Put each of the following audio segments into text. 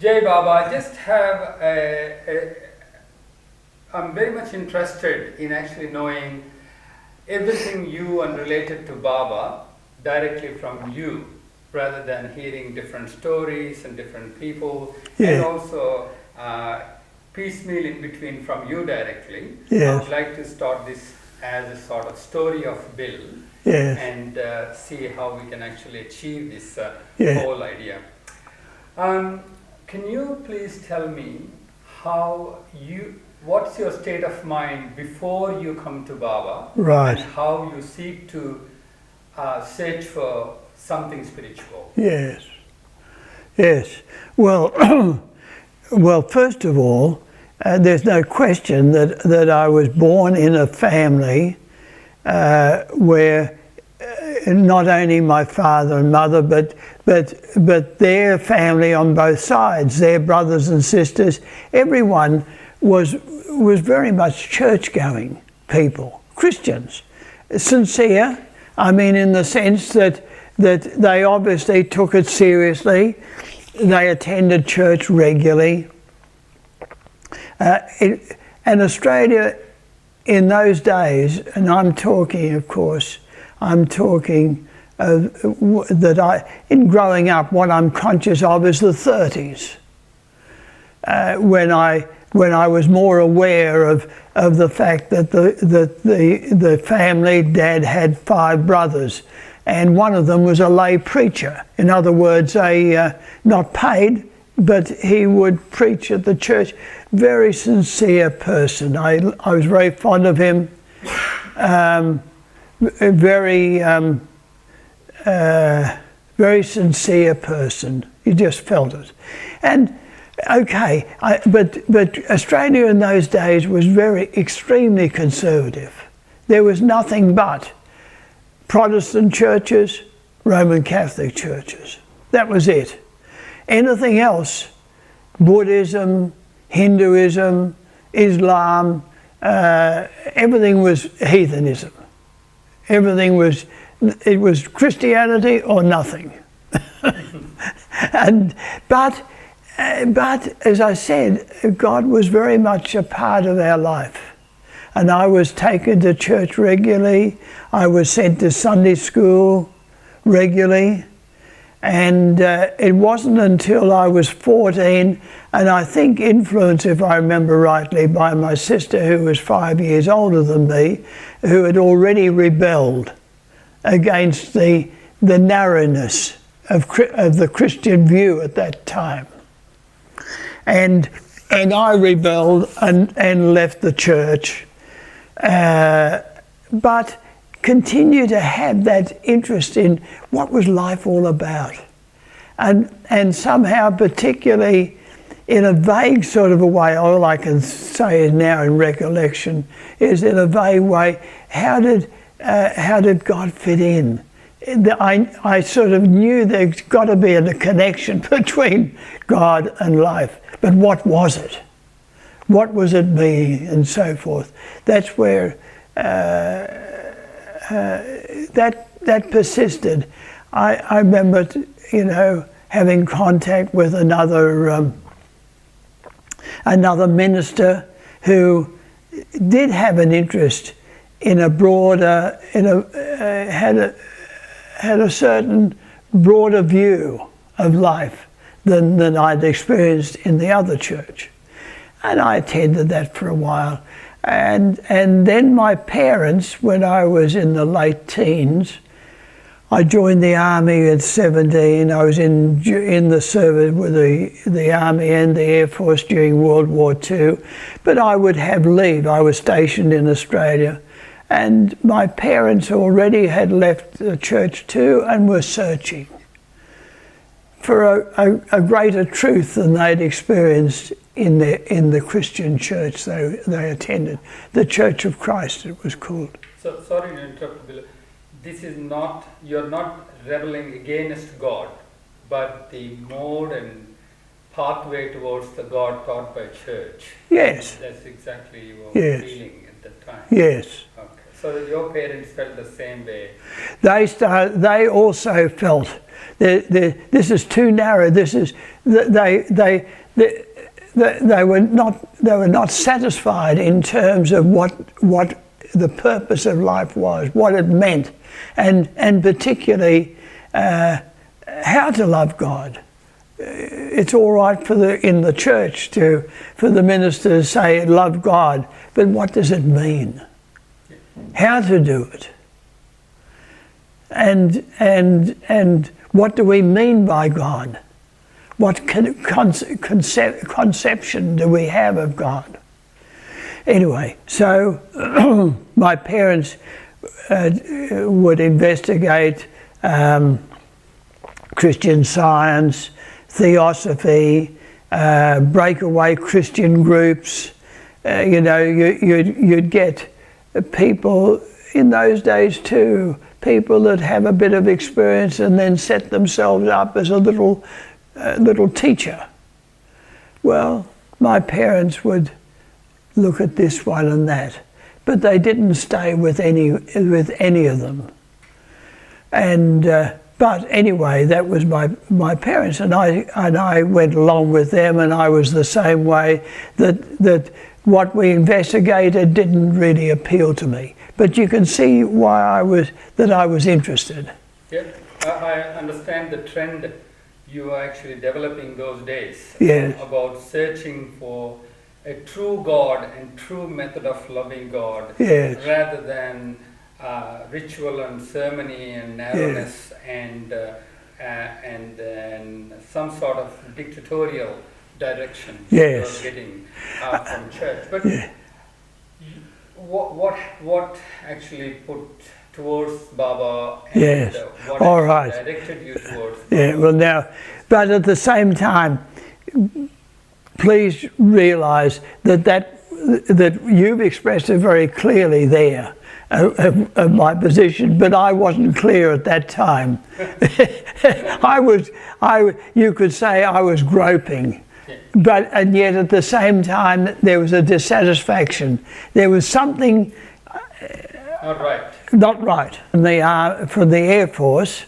Jai Baba, I just have I'm very much interested in actually knowing everything you and related to Baba directly from you, rather than hearing different stories and different people, and also piecemeal in between from you directly. I would like to start this as a sort of story of Bill, and see how we can actually achieve this whole idea. Can you please tell me what's your state of mind before you come to Baba, right, and how you seek to search for something spiritual? Yes. Well, well, first of all, there's no question that I was born in a family where not only my father and mother, but their family on both sides, their brothers and sisters, everyone was very much church-going people, Christians, sincere. I mean, in the sense that they obviously took it seriously. They attended church regularly. And Australia in those days, and I'm talking, of course, in growing up, what I'm conscious of is the 30s, when I was more aware of the fact that the family, Dad had 5 brothers, and one of them was a lay preacher. In other words, not paid, but he would preach at the church. Very sincere person. I was very fond of him. Very sincere person. You just felt it. And okay, but Australia in those days was extremely conservative. There was nothing but Protestant churches, Roman Catholic churches. That was it. Anything else, Buddhism, Hinduism, Islam, everything was heathenism. It was Christianity or nothing. But as I said, God was very much a part of our life. And I was taken to church regularly. I was sent to Sunday school regularly. And it wasn't until I was 14, and I think influenced, if I remember rightly, by my sister, who was 5 years older than me, who had already rebelled against the narrowness of the Christian view at that time. And I rebelled and left the church, but continue to have that interest in what was life all about. And somehow, particularly in a vague sort of a way, all I can say is now in recollection, is in a vague way, how did God fit in? I sort of knew there's got to be a connection between God and life, but what was it? What was it being, and so forth? That's where that persisted. I remember, having contact with another minister who did have an interest in a broader, had a certain broader view of life than I'd experienced in the other church, and I attended that for a while. And then my parents, when I was in the late teens, I joined the army at 17. I was in the service with the army and the Air Force during World War II, but I would have leave. I was stationed in Australia, and my parents already had left the church too and were searching for a greater truth than they'd experienced in the Christian church they attended, the Church of Christ it was called. So sorry to interrupt, Bill. This is not, you're not rebelling against God, but the mode and pathway towards the God taught by church. Yes. That's exactly your yes. feeling at that time. Yes. Okay. So that your parents felt the same way. They also felt that this is too narrow. They were not satisfied in terms of what the purpose of life was, what it meant, and particularly how to love God. It's all right in the church for the minister to say love God, but what does it mean? How to do it? And what do we mean by God? What conception do we have of God? Anyway, so my parents would investigate Christian Science, Theosophy, breakaway Christian groups. You'd get people in those days too, people that have a bit of experience and then set themselves up as a little teacher. Well, my parents would look at this one and that, but they didn't stay with any of them. And but anyway, that was my parents, and I went along with them, and I was the same way. That what we investigated didn't really appeal to me. But you can see why I was interested. Yeah, I understand the trend you were actually developing those days. Yes. About searching for a true God and true method of loving God. Yes. Rather than ritual and ceremony and narrowness. Yes. and some sort of dictatorial direction. Yes. You're getting from church. But yeah. What actually put towards Baba, and yes. What all right. directed you towards Baba? Yeah, well now, but at the same time, please realise that you've expressed it very clearly there, of my position, but I wasn't clear at that time. You could say I was groping. And yet at the same time there was a dissatisfaction. There was something not right. From the Air Force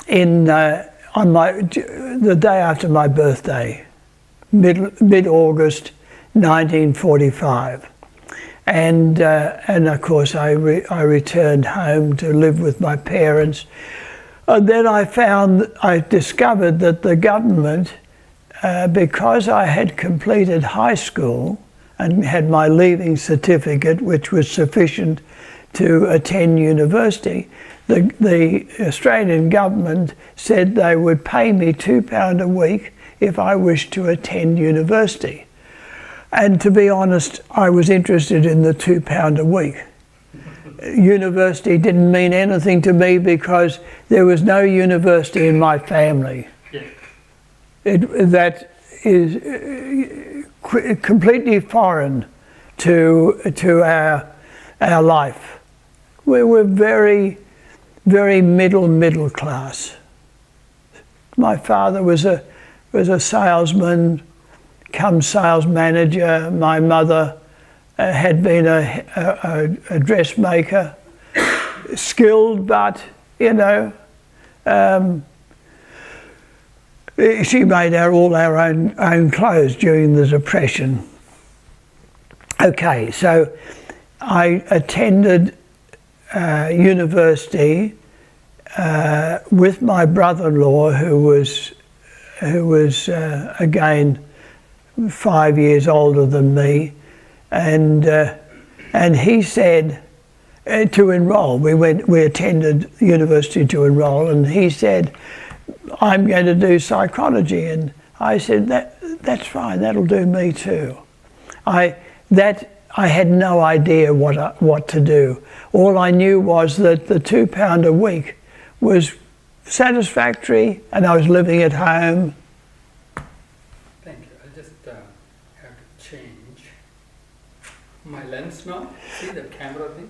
on the day after my birthday, mid-August 1945, and of course I returned home to live with my parents. And then I discovered that the government, because I had completed high school and had my leaving certificate, which was sufficient to attend university, the Australian government said they would pay me £2 a week if I wished to attend university. And to be honest, I was interested in the £2 a week. University didn't mean anything to me because there was no university in my family. That is completely foreign to our life. We were very, very middle class. My father was a salesman, come sales manager. My mother had been a dressmaker, skilled, but she made all our own clothes during the Depression. Okay, so I attended university with my brother-in-law, who was again 5 years older than me, and he said to enrol. We attended university to enrol, and he said, I'm going to do psychology. And I said, that's fine, that'll do me too. I had no idea what to do. All I knew was that the £2 a week was satisfactory, and I was living at home. Thank you. I'll just have to change my lens now. See the camera thing?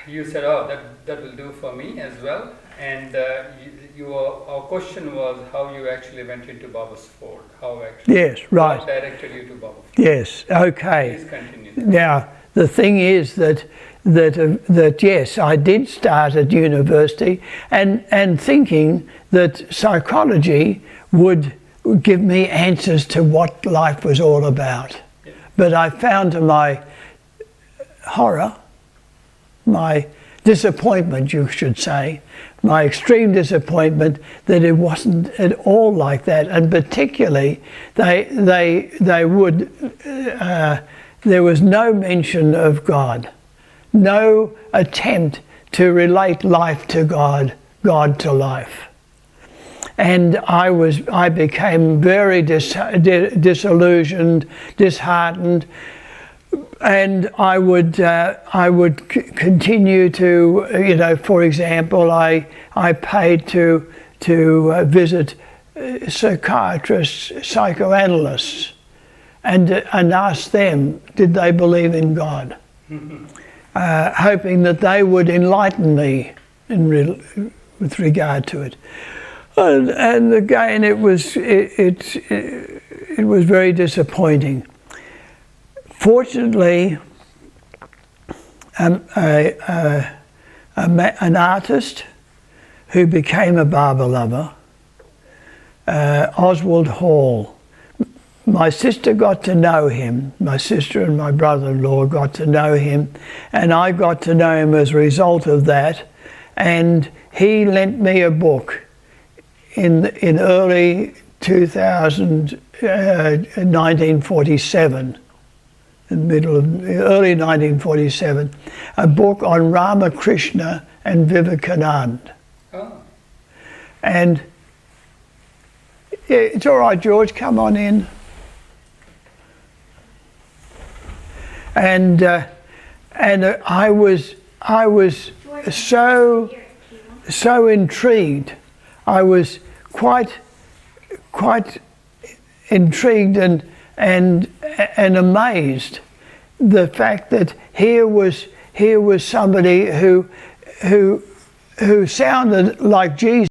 You said, oh, that will do for me as well. And our question was how you actually went into Baba's Fort. How actually? Yes, right. What directed you to Baba's Fort? Yes, okay. Please continue. Now, the thing is that yes, I did start at university and thinking that psychology would give me answers to what life was all about. But I found, to my horror, my disappointment, you should say, my extreme disappointment, that it wasn't at all like that. And particularly, there was no mention of God, no attempt to relate life to God, God to life. And I became very disillusioned, disheartened, and I would continue to, for example, I paid to visit psychiatrists, psychoanalysts, and ask them, did they believe in God? Hoping that they would enlighten me with regard to it. And again, it was very disappointing. Fortunately, an artist who became a Barber lover, Oswald Hall. My sister got to know him. My sister and my brother-in-law got to know him, and I got to know him as a result of that. And he lent me a book in early 1947, in the middle of early 1947, a book on Ramakrishna and Vivekananda. Oh. And yeah, it's all right, George, come on in. And I was so intrigued. I was quite intrigued and amazed, the fact that here was somebody who sounded like Jesus.